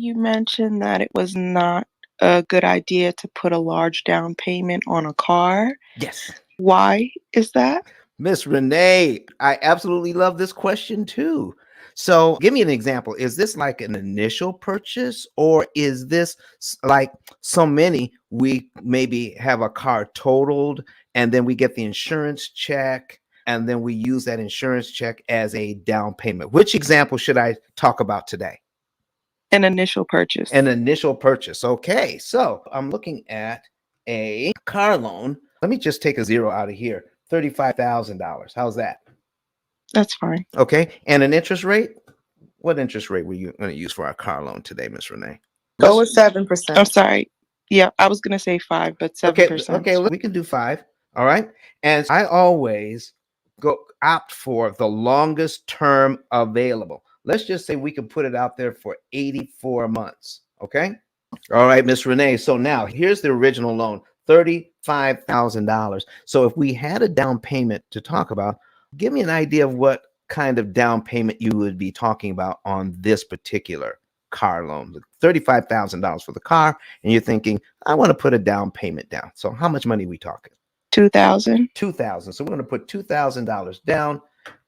You mentioned that it was not a good idea to put a large down payment on a car. Yes. Why is that? Miss Renee, I absolutely love this question too. So, give me an example. Is this like an initial purchase, or is this like so many we maybe have a car totaled and then we get the insurance check and then we use that insurance check as a down payment? Which example should I talk about today? An initial purchase. An initial purchase. Okay, so I'm looking at a car loan. Let me just take a zero out of here. $35,000. How's that? That's fine. Okay, and an interest rate? What interest rate were you going to use for our car loan today, Miss Renee? Go with I'm 7%. sorry. Yeah, I was gonna say 5, but Okay, 7%. okay, we can do 5. All right, and I always go opt for the longest term available. Let's just say we can put it out there for 84 months. Okay. All right, Miss Renee. So now here's the original loan, $35,000. So if we had a down payment to talk about, give me an idea of what kind of down payment you would be talking about on this particular car loan. $35,000 for the car, and you're thinking, I want to put a down payment down. So how much money are we talking? 2,000. 2,000. So we're going to put $2,000 down,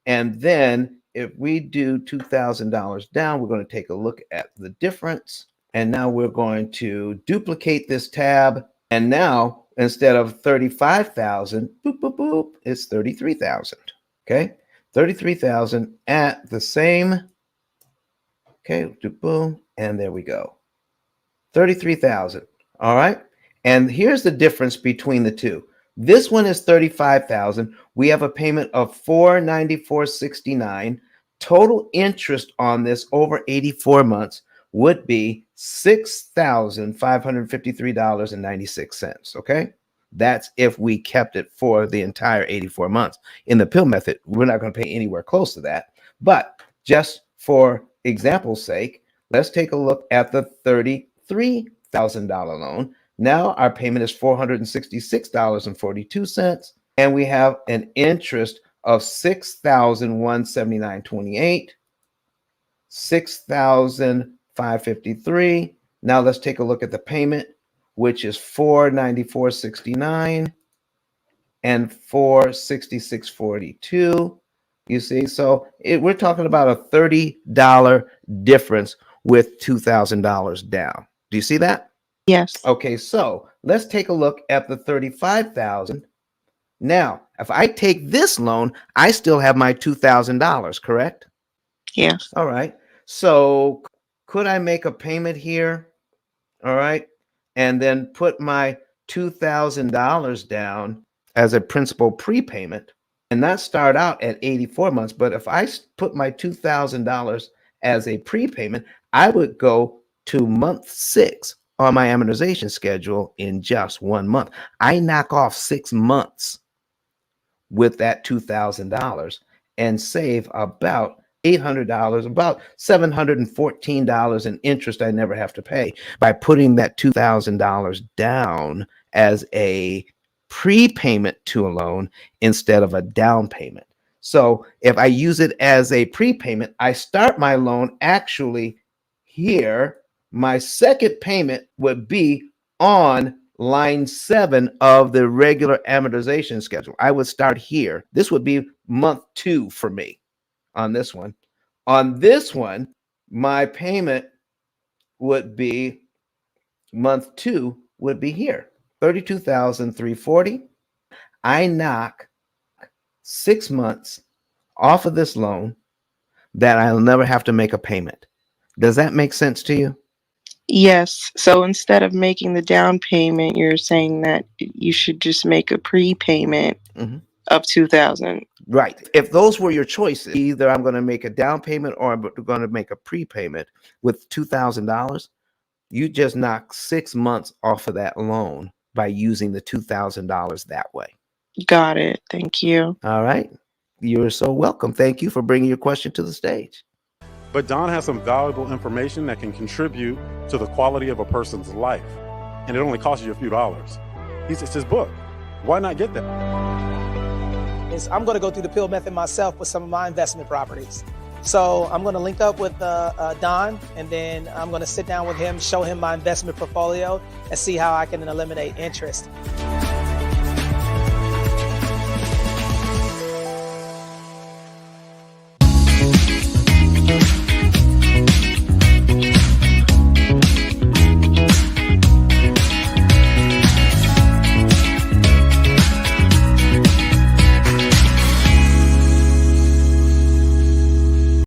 and then if we do $2,000 down, we're going to take a look at the difference. And now we're going to duplicate this tab. And now instead of 35,000, boop, boop, boop, it's 33,000. Okay. 33,000 at the same. Okay. Boom. And there we go. 33,000. All right. And here's the difference between the two. This one is 35,000. We have a payment of $494.69. Total interest on this over 84 months would be $6,553.96. Okay. That's if we kept it for the entire 84 months. In the P.I.L.L method, we're not going to pay anywhere close to that. But just for example's sake, let's take a look at the $33,000 loan. Now our payment is $466.42, and we have an interest of $6,179.28, $6,553. Now let's take a look at the payment, which is $494.69 and $466.42. You see, so we're talking about a $30 difference with $2,000 down. Do you see that? Yes. Okay, so let's take a look at the 35,000. Now, if I take this loan, I still have my $2,000, correct? Yes. All right. So could I make a payment here? All right. And then put my $2,000 down as a principal prepayment and not start out at 84 months. But if I put my $2,000 as a prepayment, I would go to month 6 on my amortization schedule in just 1 month. I knock off 6 months with that $2,000 and save about $800, about $714 in interest I never have to pay by putting that $2,000 down as a prepayment to a loan instead of a down payment. So if I use it as a prepayment, I start my loan actually here. My second payment would be on line 7 of the regular amortization schedule. I would start here. This would be month 2 for me on this one. On this one, my payment would be month 2 would be here, $32,340. I knock 6 months off of this loan that I'll never have to make a payment. Does that make sense to you? Yes. So instead of making the down payment, you're saying that you should just make a prepayment of 2,000. Right. If those were your choices, either I'm going to make a down payment or I'm going to make a prepayment with $2,000, you just knock 6 months off of that loan by using the $2,000 that way. Got it. Thank you. All right. You're so welcome. Thank you for bringing your question to the stage. But Don has some valuable information that can contribute to the quality of a person's life. And it only costs you a few dollars. It's his book. Why not get that? I'm going to go through the P.I.L.L method myself with some of my investment properties. So I'm going to link up with Don, and then I'm going to sit down with him, show him my investment portfolio, and see how I can eliminate interest.